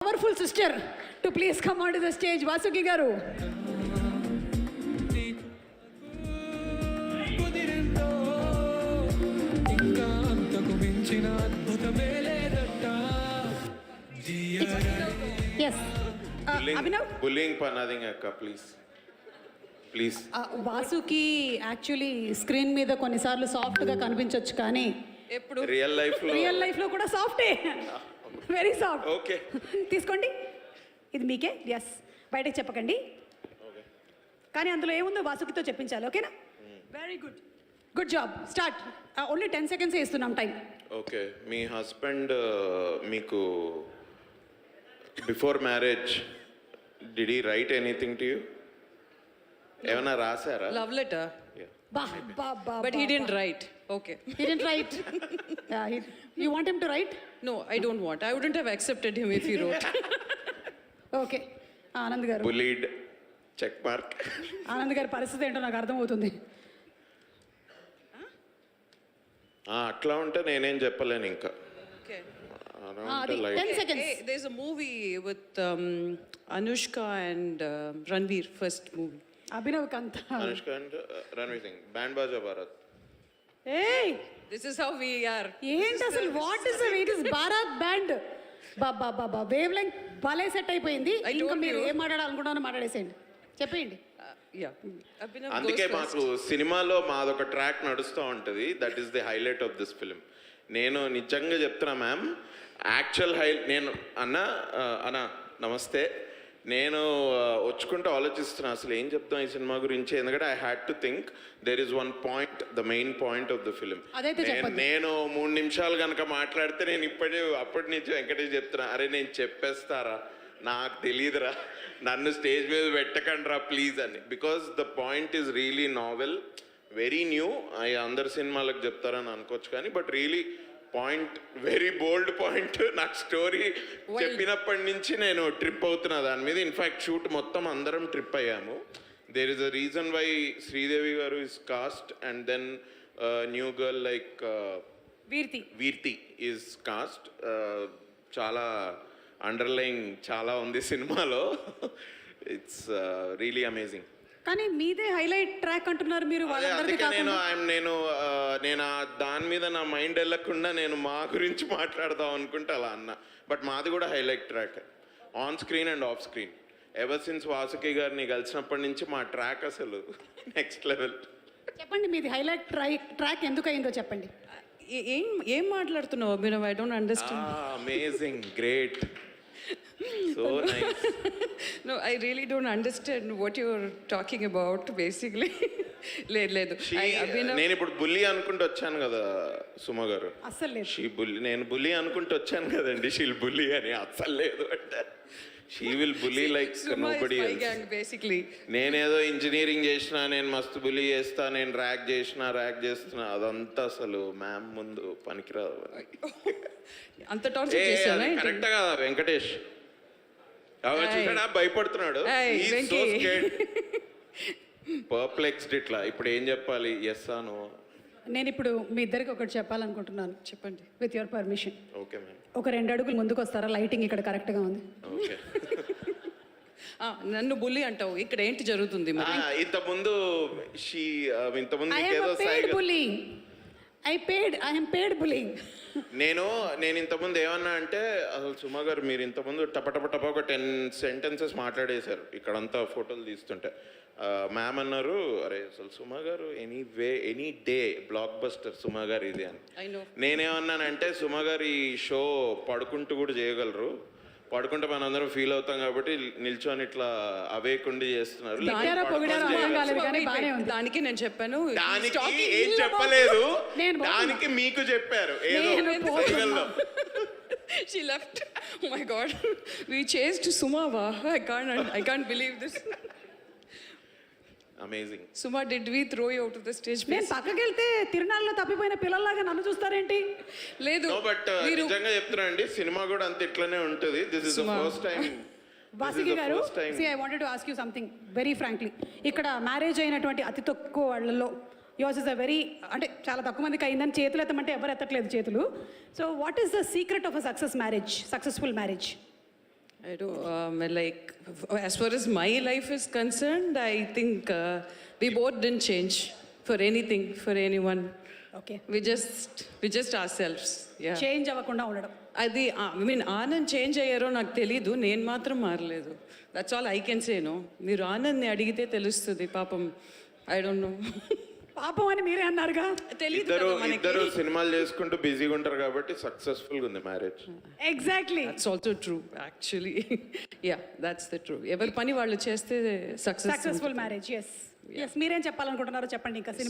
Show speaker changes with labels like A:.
A: Powerful sister to please come onto the stage. Vasuki garu. Yes.
B: Bullying panading akka, please.
A: Vasuki actually screen మీద కొన్నిసార్లు సాఫ్ట్గా కనిపించవచ్చు కానీ
B: ఎప్పుడు రియల్ లైఫ్
A: లో కూడా సాఫ్టే, వెరీ సాఫ్ట్.
B: ఓకే,
A: తీసుకోండి, ఇది మీకే. ఎస్, బయటకు చెప్పకండి, కానీ అందులో ఏముందో వాసుకితో చెప్పించాలి. ఓకేనా? Very good, good job. Start. Only 10 seconds ఇస్తున్నాం టైం.
B: ఓకే, మీ హస్బెండ్ మీకు before marriage did he right anything to you? ఏమైనా రాశారా?
C: Love letter. But he didn't write. Okay.
A: He didn't write. You want him to write?
C: No, I don't want. I wouldn't have accepted him if he wrote.
A: Okay. Anand గారు.
B: Bullied check mark.
A: Anand గారి పరిస్థితి ఏంటో నాకు అర్థమవుతుంది.
B: అట్లా ఉంటే నేనేం చెప్పలేను ఇంకా.
C: Okay.
A: 10 seconds.
C: Hey, there's a movie with Anushka and Ranveer, first movie.
A: Abhinav కంత.
B: Anushka and Ranveer Singh, band Baaja Baaraat.
A: ఏయ్,
C: This is how we are.
A: ఏంటి అసలు? What is it is Bharat band. Baba wave length భలే సెట్ అయిపోయింది. ఇంకా మీరు ఏం మాట్లాడాలనుకుంటానో మాట్లాడేసేయండి, చెప్పేయండి.
C: Yeah. Abhinav
B: అందుకే
C: goes
B: మాకు సినిమాలో మాదొక ట్రాక్ నడుస్తూ ఉంటుంది. That is the highlight of this film. నేను నిజంగా చెప్తున్నా మ్యామ్, యాక్చువల్ నేను అన్న నమస్తే, నేను వచ్చుకుంటూ ఆలోచిస్తున్నా అసలు ఏం చెప్తాం ఈ సినిమా గురించి. ఎందుకంటే I had to think there is one point, the main point of the film. నేను 3 నిమిషాలు కనుక మాట్లాడితే నేను అప్పటి నుంచి వెంకటేష్ చెప్తున్నా, అరే నేను చెప్పేస్తారా, నాకు తెలియదురా, నన్ను స్టేజ్ మీద పెట్టకండి రా ప్లీజ్ అని. Because the point is really novel, very new. అందరు సినిమాలకు చెప్తారని అనుకోవచ్చు కానీ but really point, very bold point. నాకు స్టోరీ చెప్పినప్పటి నుంచి నేను ట్రిప్ అవుతున్నా దాని మీద. ఇన్ఫ్యాక్ట్ షూట్ మొత్తం అందరం ట్రిప్ అయ్యాము. There is a reason why Sridevi గారు is cast and then new girl like వీర్తి ఈజ్ కాస్ట్. చాలా అండర్లైన్ చాలా ఉంది సినిమాలో. It's really amazing.
A: కానీ మీదే హైలైట్ ట్రాక్ అంటున్నారు మీరు.
B: అందుకే నేను దాని మీద నా మైండ్ వెళ్ళకుండా నేను మా గురించి మాట్లాడదాం అనుకుంటే అలా అన్నా. బట్ మాది కూడా highlight track, on screen and off screen. Ever since Vasuki గారిని కలిసినప్పటి నుంచి మా ట్రాక్ అసలు నెక్స్ట్ లెవెల్.
A: చెప్పండి, మీది హైలైట్ ట్రాక్ ఎందుకు అయిందో చెప్పండి.
C: ఏం మాట్లాడుతున్నావు Abhinav? I don't understand.
B: Amazing, great, so nice.
C: No, I really don't understand what you're talking about basically. లేదు
B: నేను ఇప్పుడు బుల్లి అనుకుంటూ వచ్చాను కదా సుమ గారు.
A: అస్సలు లేదు.
B: నేను బుల్లి అనుకుంటూ వచ్చాను కదండి. షీల్ బుల్లి అని అస్సలు లేదు అంటే షీ విల్ బుల్లి లైక్ నోబడీ ఎల్స్.
C: బేసిక్లీ
B: నేనేదో ఇంజనీరింగ్ చేసినా, నేను మస్తు బుల్లి చేస్తా, నేను ర్యాక్ చేస్తున్నా, అదంతా అసలు మ్యామ్ ముందు పనికిరాదు.
C: అంత టార్చర్ చేశానా?
B: కరెక్ట్ కదా వెంకటేష్? చూసాడా భయపడుతున్నాడు, పర్ప్లెక్స్డ్. ఇట్లా ఇప్పుడు ఏం చెప్పాలి? ఎస్ ఆనో?
A: నేను ఇప్పుడు మీ ఇద్దరికి ఒకటి చెప్పాలనుకుంటున్నాను.
C: చెప్పండి,
A: with your permission.
B: Okay ma'am.
A: ఒక 2 అడుగులు ముందుకు వస్తారా? లైటింగ్ ఇక్కడ కరెక్ట్గా ఉంది.
B: ఓకే.
C: నన్ను బుల్లి అంటావు, ఇక్కడ ఏంటి జరుగుతుంది మరి?
B: ఇంతకుముందు
A: ఐఎమ్ పేడ్ బుల్లింగ్.
B: నేను ఇంతకుముందు ఏమన్నా అంటే, అసలు సుమ గారు మీరు ఇంతకుముందు టప ఒక 10 sentences మాట్లాడేశారు ఇక్కడంతా ఫోటోలు తీస్తుంటే. మ్యామ్ అన్నారు, అరే అసలు సుమ గారు any day block buster Suma గారు ఇది అని. నేనేమన్నానంటే, సుమ గారు ఈ షో పడుకుంటూ కూడా చేయగలరు, పడుకుంటే మనం అందరం ఫీల్ అవుతాం కాబట్టి నిల్చొని ఇట్లా అవేకుండి చేస్తున్నారు.
C: దానికి నేను చెప్పాను,
B: దానికి ఏం చెప్పలేదు, దానికి మీకు చెప్పారు ఏదో.
C: She left. Oh my God, we chased Sumava. I can't believe this.
B: Amazing.
C: Suma, did we throw you out of the stage?
A: నేను పక్కకి వెళ్తే తిరునాళ్ళలో తప్పిపోయిన పిల్లల్లాగా నన్ను చూస్తారేంటి?
C: లేదు.
B: బట్ నిజంగా చెప్తున్నానండి, సినిమా కూడా అంత ఇట్లానే ఉంటుంది. This is the first time.
A: Vasuki గారు, I wanted to ask you something very frankly. ఇక్కడ మ్యారేజ్ అయినటువంటి అతి తక్కువ వాళ్ళలో యోర్స్ ఇస్ అ వెరీ, అంటే చాలా తక్కువ మందికి అయిందని చేతులు ఎత్తమంటే ఎవరు ఎత్తట్లేదు చేతులు. So what is the secret of a successful marriage?
C: I don't like as far as my life is concerned, I think we both didn't change for anything, for anyone.
A: Okay
C: We just ourselves. Yeah.
A: Change అవ్వకుండా ఉండడం.
C: అది I mean Anand change అయ్యారో నాకు తెలీదు, నేను మాత్రం మారలేదు. That's all I can say. No, మీరు ఆనంద్ని అడిగితే తెలుస్తుంది. పాపం ఐ డోంట్ నో.
A: పాపం అని మీరే అన్నారుగా.
C: తెలీదు
B: ఇద్దరు
C: కదా మనకి.
B: ఇద్దరు సినిమాలు చేసుకుంటూ బిజీగా ఉంటారు కాబట్టి సక్సెస్ఫుల్గా ఉంది marriage.
A: Exactly.
C: That's also true actually. Yeah, that's the true. ఎవరి పని వాళ్ళు చేస్తే
A: సక్సెస్ఫుల్ మ్యారేజ్. ఎస్ మీరేం చెప్పాలనుకుంటున్నారో చెప్పండి ఇంకా సినిమా